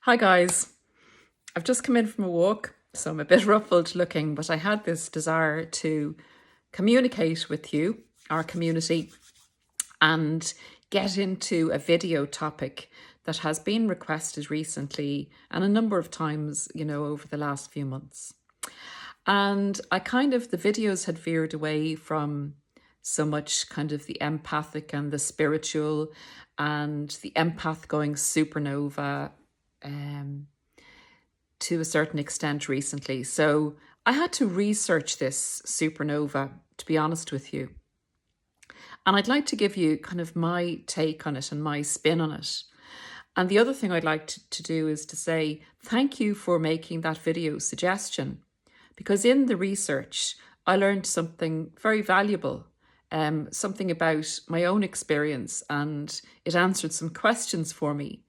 Hi guys, I've just come in from a walk, so I'm a bit ruffled looking, but I had this desire to communicate with you, our community, and get into a video topic that has been requested recently and a number of times, over the last few months. And the videos had veered away from so much kind of the empathic and the spiritual and the empath going supernova to a certain extent recently. So I had to research this supernova, to be honest with you. And I'd like to give you kind of my take on it and my spin on it. And the other thing I'd like to do is to say thank you for making that video suggestion, because in the research, I learned something very valuable, something about my own experience, and it answered some questions for me.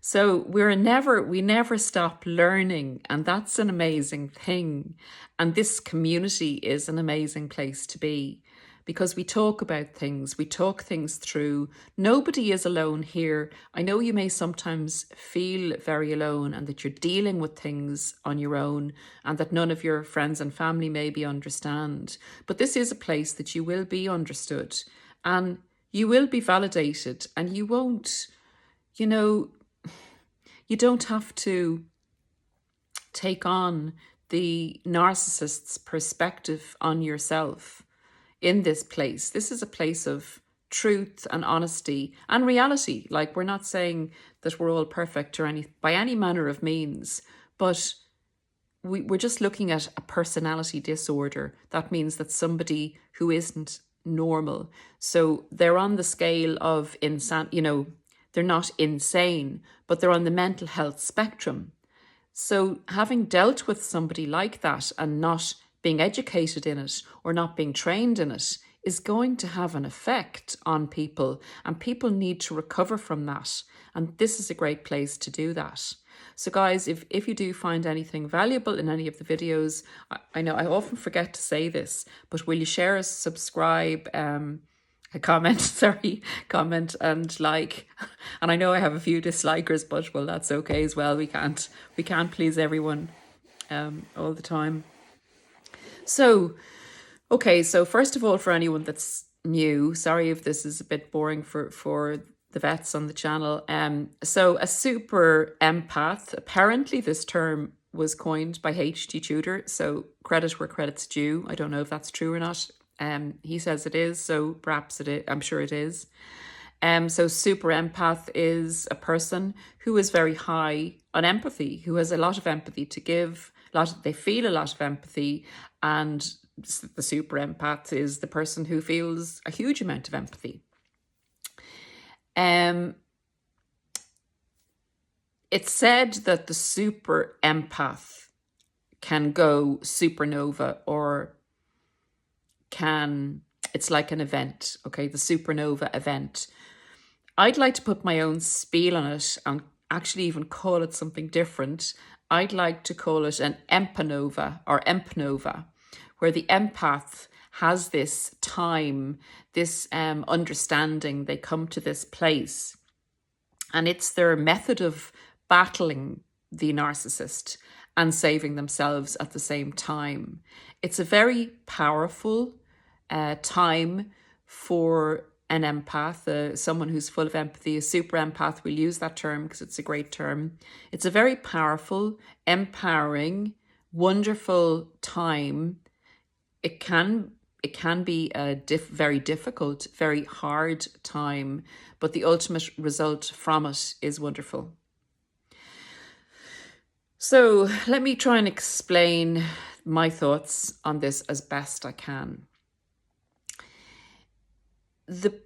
So we never stop learning, and that's an amazing thing. And this community is an amazing place to be, because we talk about things, we talk things through. Nobody is alone here. I know you may sometimes feel very alone and that you're dealing with things on your own and that none of your friends and family maybe understand. But this is a place that you will be understood and you will be validated, and you won't, you don't have to take on the narcissist's perspective on yourself in this place. This is a place of truth and honesty and reality. Like, we're not saying that we're all perfect or by any manner of means, but we're just looking at a personality disorder. That means that somebody who isn't normal. So they're on the scale of they're not insane, but they're on the mental health spectrum. So having dealt with somebody like that and not being educated in it or not being trained in it is going to have an effect on people, and people need to recover from that. And this is a great place to do that. So guys, if you do find anything valuable in any of the videos, I know I often forget to say this, but will you share, subscribe, comment and like. And I know I have a few dislikers, but well, that's okay as well. We can't please everyone all the time. So, okay, so first of all, for anyone that's new, sorry if this is a bit boring for the vets on the channel. So a super empath, apparently this term was coined by H.G. Tudor, so credit where credit's due. I don't know if that's true or not. He says it is, so perhaps it is. I'm sure it is. So super empath is a person who is very high on empathy, who has a lot of empathy to give. They feel a lot of empathy, and the super empath is the person who feels a huge amount of empathy. It's said that the super empath can go supernova, or it's like an event, okay, the supernova event. I'd like to put my own spiel on it and actually even call it something different. I'd like to call it an Empanova or Empanova, where the empath has this time, this understanding. They come to this place, and it's their method of battling the narcissist and saving themselves at the same time. It's a very powerful time for an empath, someone who's full of empathy. A super empath, we'll use that term because it's a great term. It's a very powerful, empowering, wonderful time. It can be a very difficult, very hard time, but the ultimate result from it is wonderful. So let me try and explain my thoughts on this as best I can. The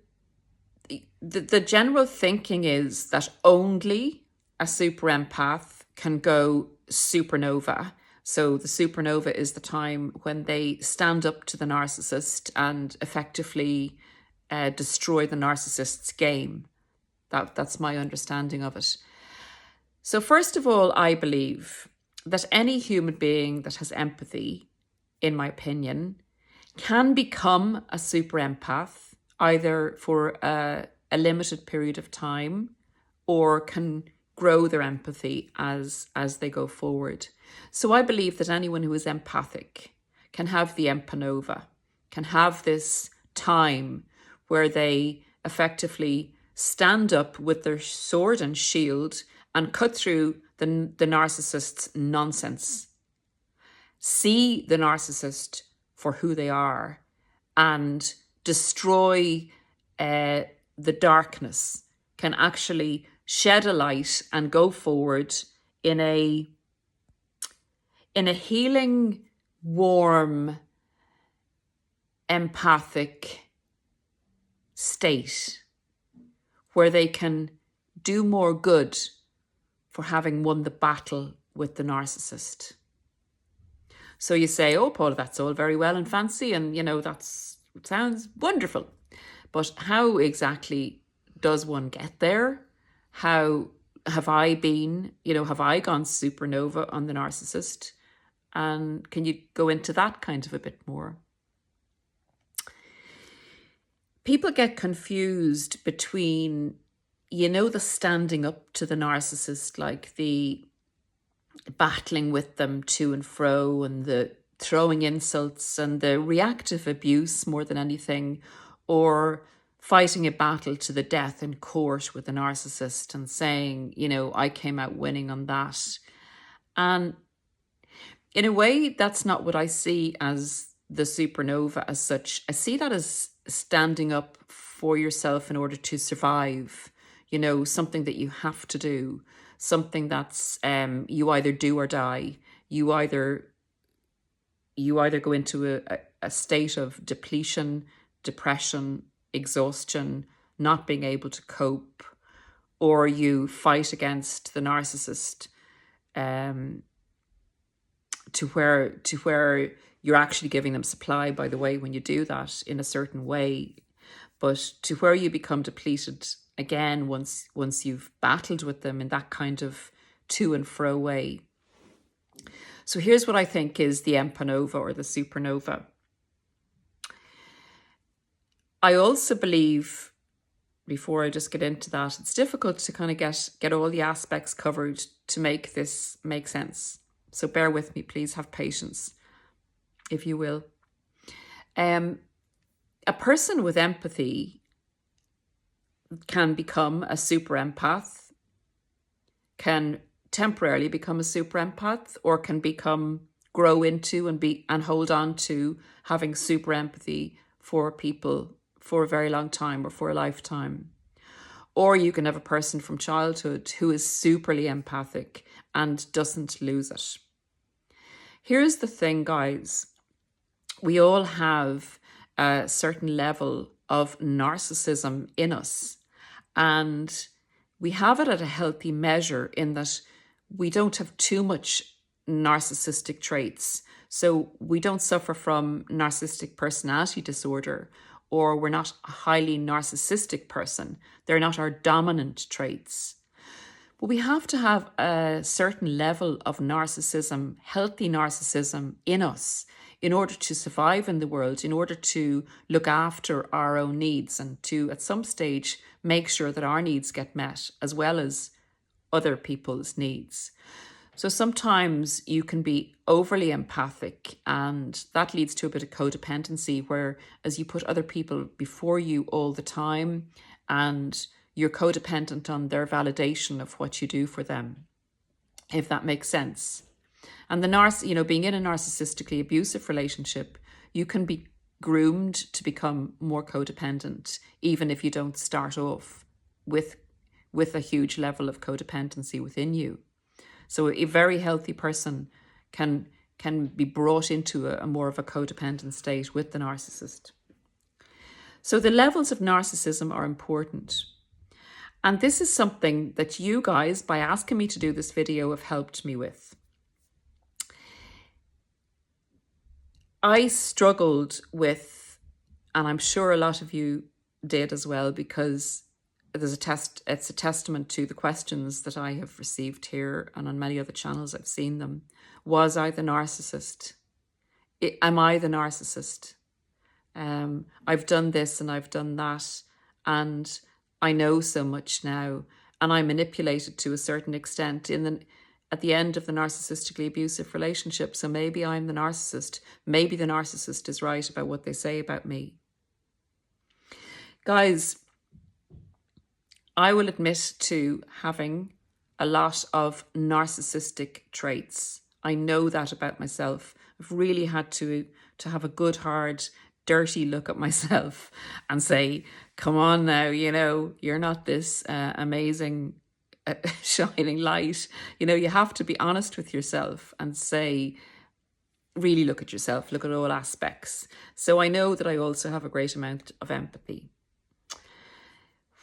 general thinking is that only a super empath can go supernova. So the supernova is the time when they stand up to the narcissist and effectively destroy the narcissist's game. That's my understanding of it. So first of all, I believe that any human being that has empathy, in my opinion, can become a super empath, either for a limited period of time, or can grow their empathy as they go forward. So I believe that anyone who is empathic can have the Empanova, can have this time where they effectively stand up with their sword and shield and cut through the narcissist's nonsense. See the narcissist for who they are and destroy the darkness, can actually shed a light and go forward in a healing, warm, empathic state where they can do more good for having won the battle with the narcissist. So you say, oh, Paula, that's all very well and fancy, and, you know, that sounds wonderful. But how exactly does one get there? How have I been, you know, have I gone supernova on the narcissist? And can you go into that kind of a bit more? People get confused between, you know, the standing up to the narcissist, like the battling with them to and fro and the throwing insults and the reactive abuse more than anything, or fighting a battle to the death in court with a narcissist and saying, you know, I came out winning on that. And in a way, that's not what I see as the supernova as such. I see that as standing up for yourself in order to survive, you know, something that you have to do, something that's you either do or die. You either go into a state of depletion, depression, exhaustion, not being able to cope, or you fight against the narcissist to where you're actually giving them supply, by the way, when you do that in a certain way, but to where you become depleted again once you've battled with them in that kind of to and fro way. So here's what I think is the Empanova or the supernova. I also believe, before I just get into that, it's difficult to kind of get all the aspects covered to make this make sense. So bear with me, please have patience, if you will. A person with empathy can become a super empath, can temporarily become a super empath, or can grow into and hold on to having super empathy for people for a very long time or for a lifetime. Or you can have a person from childhood who is superly empathic and doesn't lose it. Here's the thing, guys. We all have a certain level of narcissism in us, and we have it at a healthy measure in that we don't have too much narcissistic traits. So we don't suffer from narcissistic personality disorder, or we're not a highly narcissistic person. They're not our dominant traits. But we have to have a certain level of narcissism, healthy narcissism in us in order to survive in the world, in order to look after our own needs and to, at some stage, make sure that our needs get met as well as other people's needs. So sometimes you can be overly empathic, and that leads to a bit of codependency, where as you put other people before you all the time and you're codependent on their validation of what you do for them, if that makes sense. And being in a narcissistically abusive relationship, you can be groomed to become more codependent, even if you don't start off with a huge level of codependency within you. So a very healthy person can be brought into a more of a codependent state with the narcissist. So the levels of narcissism are important. And this is something that you guys, by asking me to do this video, have helped me with. I struggled with, and I'm sure a lot of you did as well, because it's a testament to the questions that I have received here and on many other channels I've seen them. Was I the narcissist? Am I the narcissist? I've done this and I've done that, and I know so much now, and I'm manipulated to a certain extent at the end of the narcissistically abusive relationship. So maybe I'm the narcissist. Maybe the narcissist is right about what they say about me. Guys, I will admit to having a lot of narcissistic traits. I know that about myself. I've really had to have a good, hard, dirty look at myself and say, come on now, you're not this amazing shining light. You have to be honest with yourself and say, really look at yourself, look at all aspects. So I know that I also have a great amount of empathy.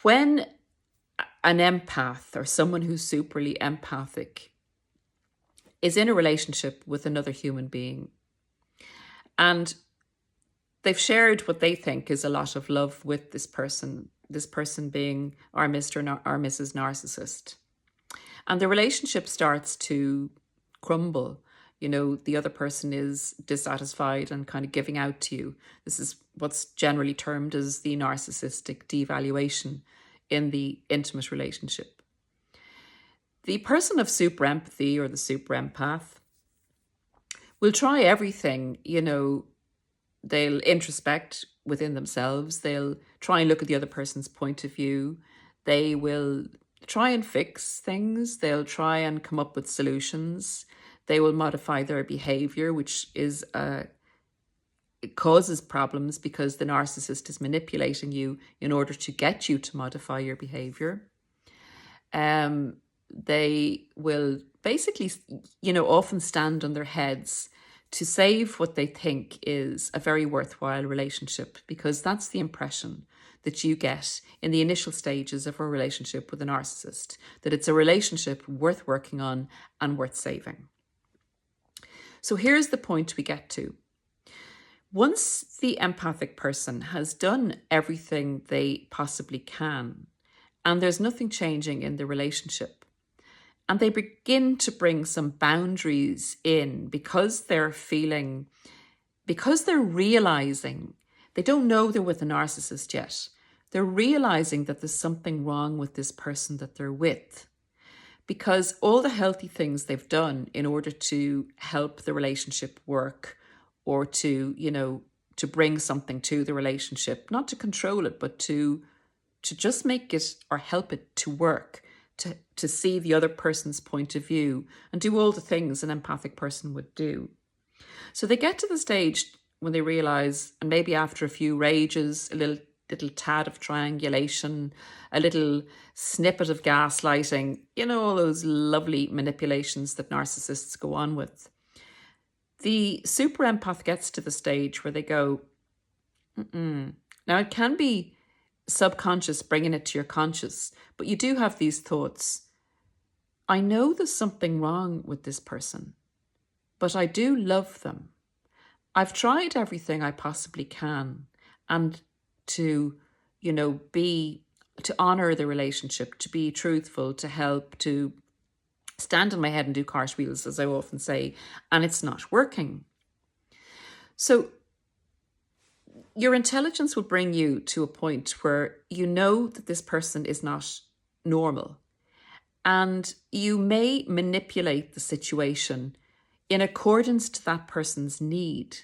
When an empath or someone who's superly empathic is in a relationship with another human being and they've shared what they think is a lot of love with this person being our Mr. or Mrs. Narcissist, and the relationship starts to crumble. The other person is dissatisfied and kind of giving out to you. This is what's generally termed as the narcissistic devaluation in the intimate relationship. The person of super empathy or the super empath will try everything. They'll introspect within themselves. They'll try and look at the other person's point of view. They will try and fix things. They'll try and come up with solutions. They will modify their behavior, which it causes problems because the narcissist is manipulating you in order to get you to modify your behavior. They will basically, often stand on their heads to save what they think is a very worthwhile relationship, because that's the impression that you get in the initial stages of a relationship with a narcissist, that it's a relationship worth working on and worth saving. So here's the point we get to. Once the empathic person has done everything they possibly can, and there's nothing changing in the relationship, and they begin to bring some boundaries in because they're realizing, they don't know they're with a narcissist yet. They're realizing that there's something wrong with this person that they're with, because all the healthy things they've done in order to help the relationship work, or to bring something to the relationship, not to control it, but to just make it or help it to work, to see the other person's point of view and do all the things an empathic person would do. So they get to the stage when they realize, and maybe after a few rages, a little tad of triangulation, a little snippet of gaslighting, all those lovely manipulations that narcissists go on with. The super empath gets to the stage where they go, Now it can be subconscious, bringing it to your conscious, but you do have these thoughts. I know there's something wrong with this person, but I do love them. I've tried everything I possibly can, and to honor the relationship, to be truthful, to help, to stand on my head and do cartwheels, as I often say, and it's not working. So your intelligence will bring you to a point where you know that this person is not normal, and you may manipulate the situation in accordance to that person's need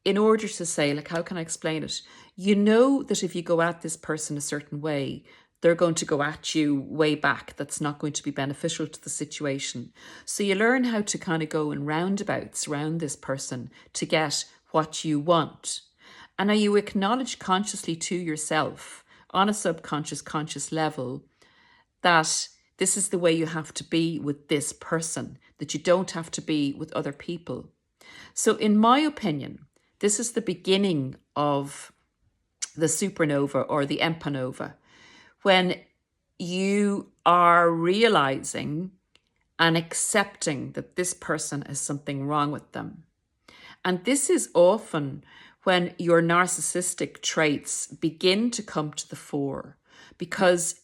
in order to say, how can I explain it? You know that if you go at this person a certain way, they're going to go at you way back. That's not going to be beneficial to the situation. So you learn how to kind of go in roundabouts around this person to get what you want. And now you acknowledge consciously to yourself on a subconscious, conscious level that this is the way you have to be with this person, that you don't have to be with other people. So in my opinion, this is the beginning of the supernova or the Empanova, when you are realizing and accepting that this person has something wrong with them. And this is often when your narcissistic traits begin to come to the fore, because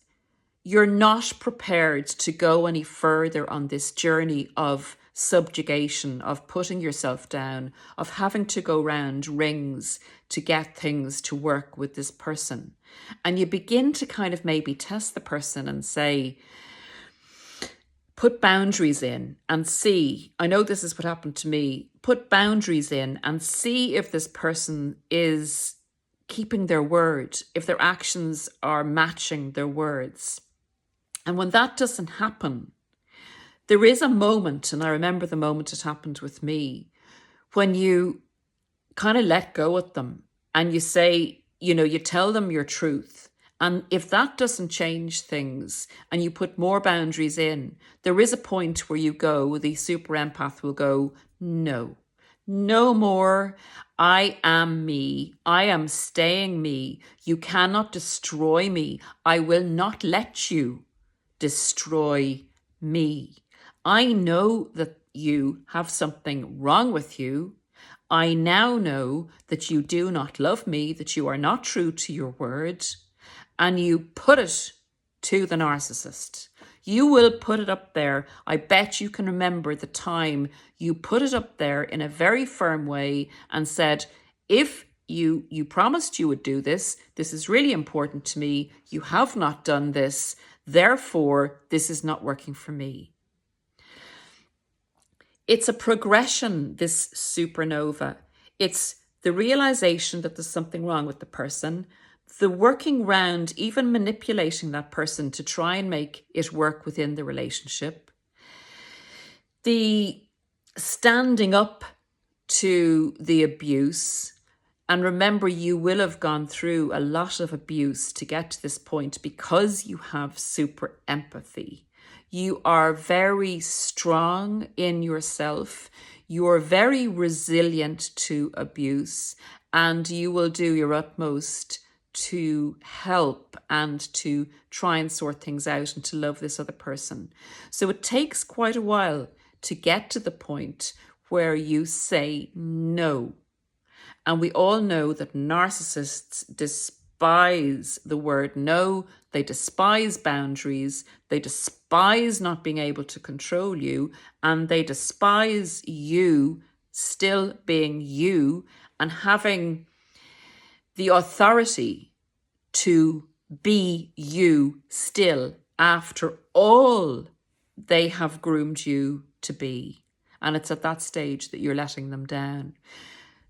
you're not prepared to go any further on this journey of subjugation, of putting yourself down, of having to go round rings to get things to work with this person. And you begin to kind of maybe test the person and say, put boundaries in and see. I know this is what happened to me. Put boundaries in and see if this person is keeping their word, if their actions are matching their words. And when that doesn't happen, there is a moment, and I remember the moment it happened with me, when you kind of let go at them and you say, you tell them your truth. And if that doesn't change things and you put more boundaries in, there is a point where you go, the super empath will go, no more. I am me. I am staying me. You cannot destroy me. I will not let you destroy me. I know that you have something wrong with you. I now know that you do not love me, that you are not true to your word, and you put it to the narcissist. You will put it up there. I bet you can remember the time you put it up there in a very firm way and said, if you promised you would do this, this is really important to me, you have not done this, therefore this is not working for me. It's a progression, this supernova. It's the realization that there's something wrong with the person, the working round, even manipulating that person to try and make it work within the relationship, the standing up to the abuse. And remember, you will have gone through a lot of abuse to get to this point because you have super empathy. You are very strong in yourself. You are very resilient to abuse, and you will do your utmost to help and to try and sort things out and to love this other person. So it takes quite a while to get to the point where you say no. And we all know that narcissists despise the word no. They despise boundaries. They despise not being able to control you. And they despise you still being you and having the authority to be you still after all they have groomed you to be. And it's at that stage that you're letting them down.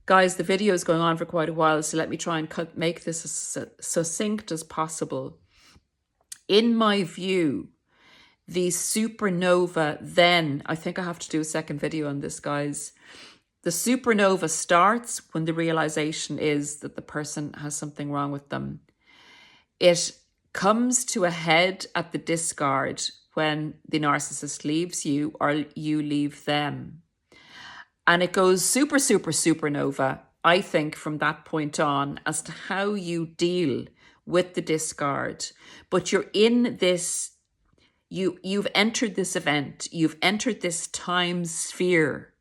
Guys, the video is going on for quite a while, so let me try and make this as succinct as possible. In my view, the supernova then, I think I have to do a second video on this, guys. The supernova starts when the realization is that the person has something wrong with them. It comes to a head at the discard when the narcissist leaves you or you leave them. And it goes super, super, supernova, I think, from that point on as to how you deal with the discard. But you're in this, you've entered this event, you've entered this time sphere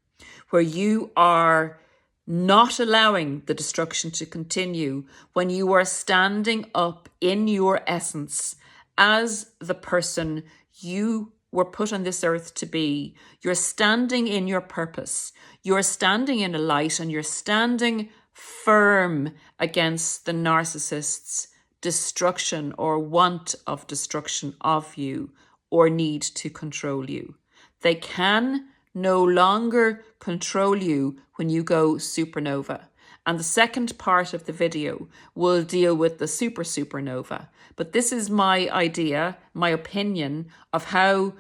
where you are not allowing the destruction to continue, when you are standing up in your essence as the person you were put on this earth to be. You're standing in your purpose. You're standing in a light, and you're standing firm against the narcissist's destruction or want of destruction of you or need to control you. They can no longer control you when you go supernova. And the second part of the video will deal with the supernova. But this is my idea, my opinion of how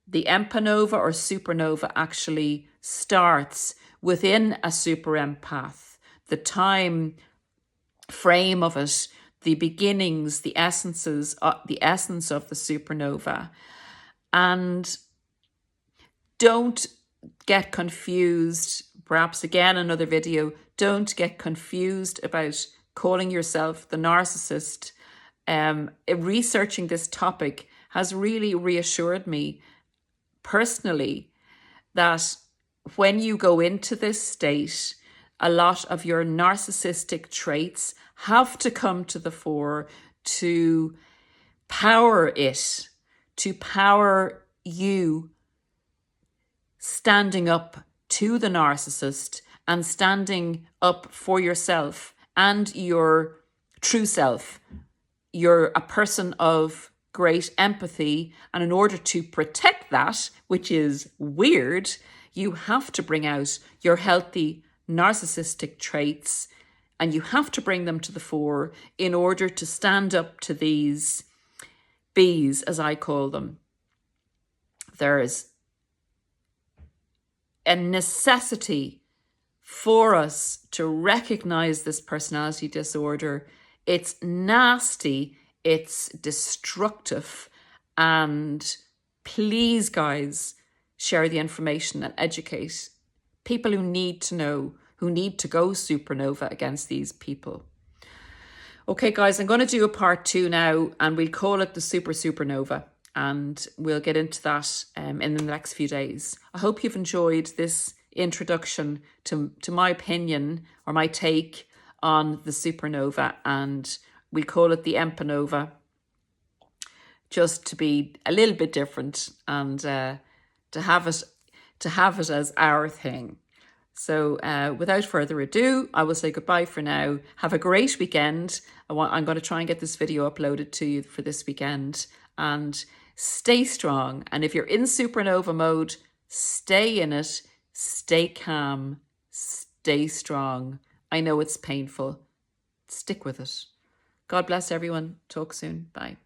the Empanova or supernova actually starts within a super empath. The time frame of it, the beginnings, the essence of the supernova. And don't get confused, perhaps again another video, don't get confused about calling yourself the narcissist. Researching this topic has really reassured me personally that when you go into this state, a lot of your narcissistic traits have to come to the fore to power it to power you standing up to the narcissist and standing up for yourself and your true self. You're a person of great empathy, and in order to protect that, which is weird, you have to bring out your healthy narcissistic traits, and you have to bring them to the fore in order to stand up to these bees, as I call them. There's a necessity for us to recognize this personality disorder. It's nasty, it's destructive, and please, guys, share the information and educate people who need to know, who need to go supernova against these people. Okay, guys, I'm going to do a part 2 now, and we'll call it the supernova, and we'll get into that in the next few days. I hope you've enjoyed this introduction to my opinion or my take on the supernova, and we call it the Empanova, just to be a little bit different and to have it as our thing. So without further ado, I will say goodbye for now. Have a great weekend. I'm going to try and get this video uploaded to you for this weekend, and stay strong. And if you're in supernova mode, stay in it, stay calm, stay strong. I know it's painful. Stick with it. God bless everyone. Talk soon. Bye.